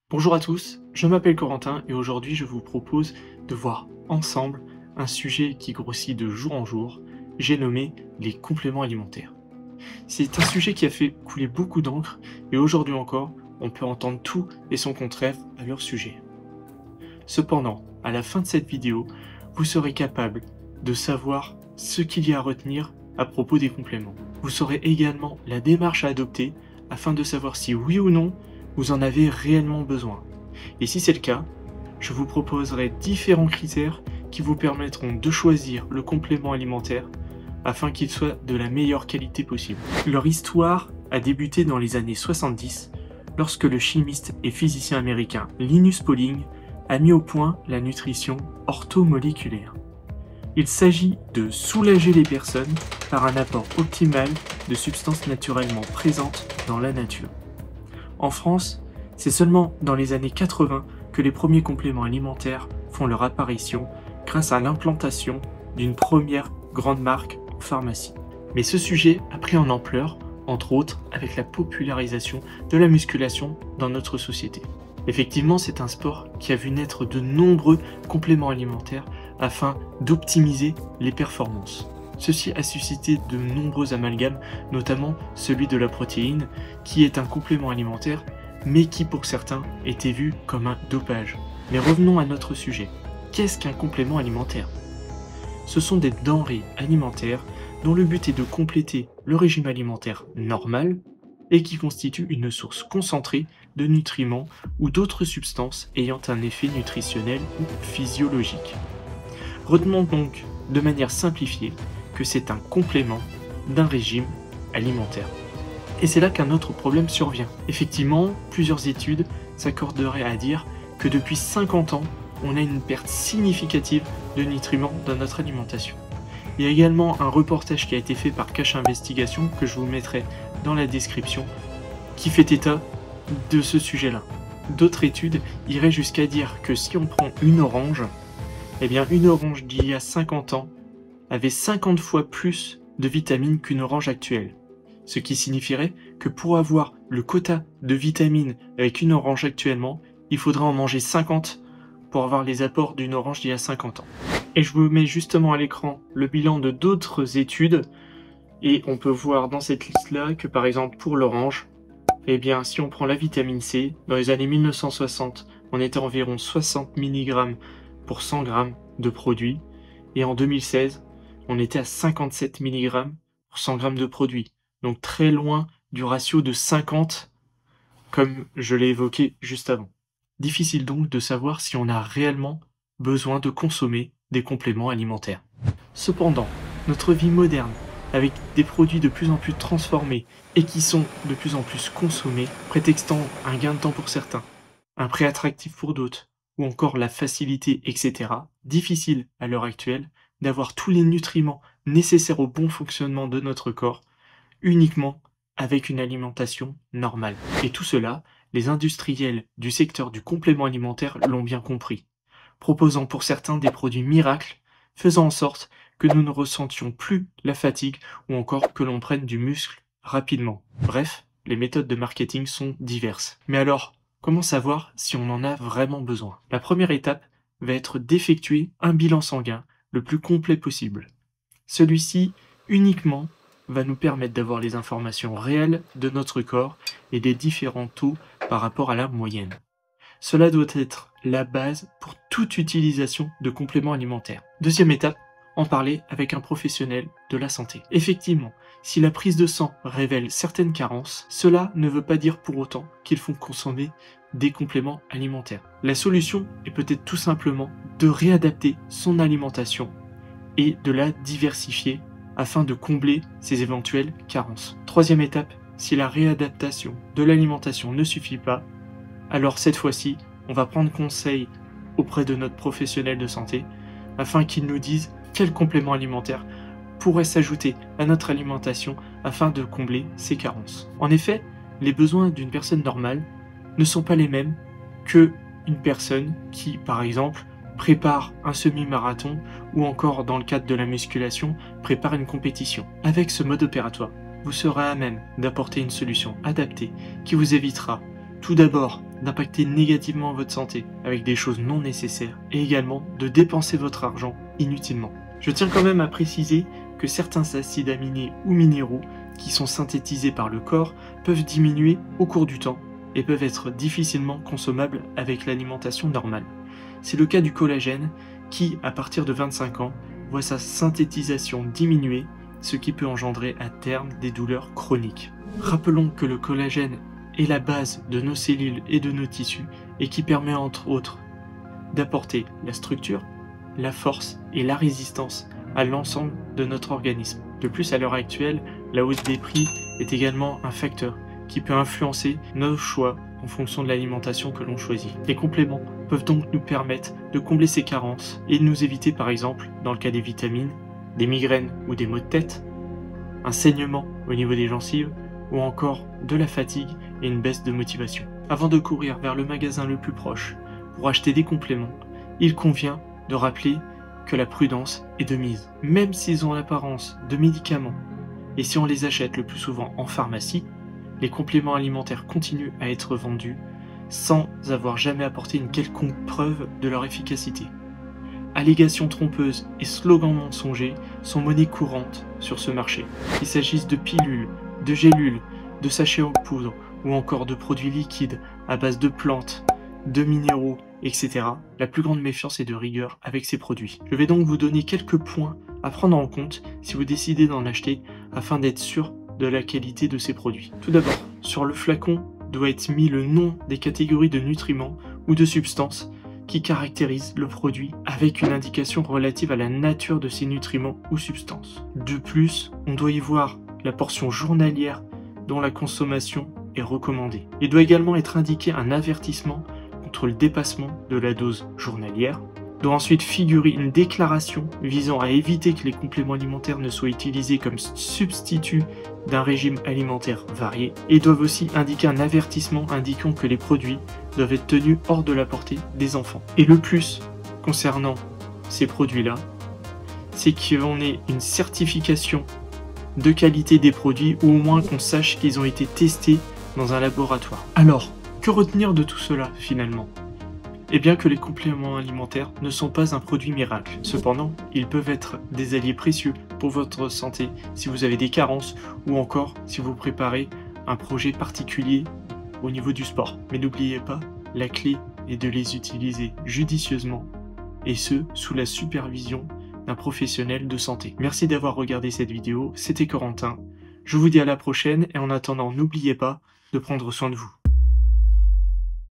Bonjour à tous, je m'appelle Corentin et aujourd'hui je vous propose de voir ensemble un sujet qui grossit de jour en jour, j'ai nommé les compléments alimentaires. C'est un sujet qui a fait couler beaucoup d'encre et aujourd'hui encore, on peut entendre tout et son contraire à leur sujet. Cependant, à la fin de cette vidéo, vous serez capable de savoir ce qu'il y a à retenir à propos des compléments. Vous saurez également la démarche à adopter afin de savoir si oui ou non vous en avez réellement besoin. Et si c'est le cas, je vous proposerai différents critères qui vous permettront de choisir le complément alimentaire afin qu'il soit de la meilleure qualité possible. Leur histoire a débuté dans les années 70 lorsque le chimiste et physicien américain Linus Pauling a mis au point la nutrition orthomoléculaire. Il s'agit de soulager les personnes par un apport optimal de substances naturellement présentes dans la nature. En France, c'est seulement dans les années 80 que les premiers compléments alimentaires font leur apparition grâce à l'implantation d'une première grande marque en pharmacie. Mais ce sujet a pris en ampleur, entre autres avec la popularisation de la musculation dans notre société. Effectivement, c'est un sport qui a vu naître de nombreux compléments alimentaires afin d'optimiser les performances. Ceci a suscité de nombreux amalgames, notamment celui de la protéine, qui est un complément alimentaire, mais qui pour certains était vu comme un dopage. Mais revenons à notre sujet. Qu'est-ce qu'un complément alimentaire? Ce sont des denrées alimentaires dont le but est de compléter le régime alimentaire normal et qui constituent une source concentrée de nutriments ou d'autres substances ayant un effet nutritionnel ou physiologique. Retenons donc de manière simplifiée que c'est un complément d'un régime alimentaire. Et c'est là qu'un autre problème survient. Effectivement, plusieurs études s'accorderaient à dire que depuis 50 ans, on a une perte significative de nutriments dans notre alimentation. Il y a également un reportage qui a été fait par Cache Investigation, que je vous mettrai dans la description, qui fait état de ce sujet-là. D'autres études iraient jusqu'à dire que si on prend une orange, eh bien une orange d'il y a 50 ans avait 50 fois plus de vitamines qu'une orange actuelle. Ce qui signifierait que pour avoir le quota de vitamines avec une orange actuellement, il faudra en manger 50 pour avoir les apports d'une orange d'il y a 50 ans. Et je vous mets justement à l'écran le bilan de d'autres études, et on peut voir dans cette liste-là que par exemple pour l'orange, eh bien si on prend la vitamine C, dans les années 1960, on était environ 60 mg pour 100 g de produit, et en 2016, on était à 57 mg pour 100 g de produit. Donc très loin du ratio de 50, comme je l'ai évoqué juste avant. Difficile donc de savoir si on a réellement besoin de consommer des compléments alimentaires. Cependant, notre vie moderne, avec des produits de plus en plus transformés et qui sont de plus en plus consommés, prétextant un gain de temps pour certains, un prix attractif pour d'autres, ou encore la facilité, etc., difficile à l'heure actuelle d'avoir tous les nutriments nécessaires au bon fonctionnement de notre corps uniquement avec une alimentation normale. Et tout cela, les industriels du secteur du complément alimentaire l'ont bien compris, proposant pour certains des produits miracles, faisant en sorte que nous ne ressentions plus la fatigue ou encore que l'on prenne du muscle rapidement. Bref, les méthodes de marketing sont diverses. Mais alors, comment savoir si on en a vraiment besoin? La première étape va être d'effectuer un bilan sanguin le plus complet possible. Celui-ci uniquement va nous permettre d'avoir les informations réelles de notre corps et des différents taux par rapport à la moyenne. Cela doit être la base pour toute utilisation de compléments alimentaires. Deuxième étape, en parler avec un professionnel de la santé. Effectivement, si la prise de sang révèle certaines carences, cela ne veut pas dire pour autant qu'il faut consommer des compléments alimentaires. La solution est peut-être tout simplement de réadapter son alimentation et de la diversifier afin de combler ces éventuelles carences. Troisième étape, si la réadaptation de l'alimentation ne suffit pas, alors cette fois-ci, on va prendre conseil auprès de notre professionnel de santé afin qu'il nous dise quel complément alimentaire pourrait s'ajouter à notre alimentation afin de combler ces carences. En effet, les besoins d'une personne normale ne sont pas les mêmes qu'une personne qui, par exemple, prépare un semi-marathon ou encore dans le cadre de la musculation, prépare une compétition. Avec ce mode opératoire, vous serez à même d'apporter une solution adaptée qui vous évitera tout d'abord d'impacter négativement votre santé avec des choses non nécessaires et également de dépenser votre argent inutilement. Je tiens quand même à préciser que certains acides aminés ou minéraux qui sont synthétisés par le corps peuvent diminuer au cours du temps et peuvent être difficilement consommables avec l'alimentation normale. C'est le cas du collagène qui, à partir de 25 ans, voit sa synthétisation diminuer, ce qui peut engendrer à terme des douleurs chroniques. Rappelons que le collagène est la base de nos cellules et de nos tissus et qui permet entre autres d'apporter la structure, la force et la résistance à l'ensemble de notre organisme. De plus, à l'heure actuelle, la hausse des prix est également un facteur qui peut influencer nos choix en fonction de l'alimentation que l'on choisit. Les compléments peuvent donc nous permettre de combler ces carences et de nous éviter par exemple, dans le cas des vitamines, des migraines ou des maux de tête, un saignement au niveau des gencives ou encore de la fatigue et une baisse de motivation. Avant de courir vers le magasin le plus proche pour acheter des compléments, il convient de rappeler que la prudence est de mise. Même s'ils ont l'apparence de médicaments et si on les achète le plus souvent en pharmacie, les compléments alimentaires continuent à être vendus sans avoir jamais apporté une quelconque preuve de leur efficacité. Allégations trompeuses et slogans mensongers sont monnaie courante sur ce marché. Qu'il s'agisse de pilules, de gélules, de sachets en poudre ou encore de produits liquides à base de plantes, de minéraux, etc. La plus grande méfiance est de rigueur avec ces produits. Je vais donc vous donner quelques points à prendre en compte si vous décidez d'en acheter afin d'être sûr de la qualité de ces produits. Tout d'abord, sur le flacon doit être mis le nom des catégories de nutriments ou de substances qui caractérisent le produit avec une indication relative à la nature de ces nutriments ou substances. De plus, on doit y voir la portion journalière dont la consommation est recommandée. Il doit également être indiqué un avertissement contre le dépassement de la dose journalière. Doit ensuite figurer une déclaration visant à éviter que les compléments alimentaires ne soient utilisés comme substitut d'un régime alimentaire varié et doivent aussi indiquer un avertissement indiquant que les produits doivent être tenus hors de la portée des enfants. Et le plus concernant ces produits-là, c'est qu'on ait une certification de qualité des produits ou au moins qu'on sache qu'ils ont été testés dans un laboratoire. Alors, que retenir de tout cela finalement ? Eh bien que les compléments alimentaires ne sont pas un produit miracle. Cependant, ils peuvent être des alliés précieux pour votre santé si vous avez des carences ou encore si vous préparez un projet particulier au niveau du sport. Mais n'oubliez pas, la clé est de les utiliser judicieusement et ce, sous la supervision d'un professionnel de santé. Merci d'avoir regardé cette vidéo, c'était Corentin. Je vous dis à la prochaine et en attendant, n'oubliez pas de prendre soin de vous.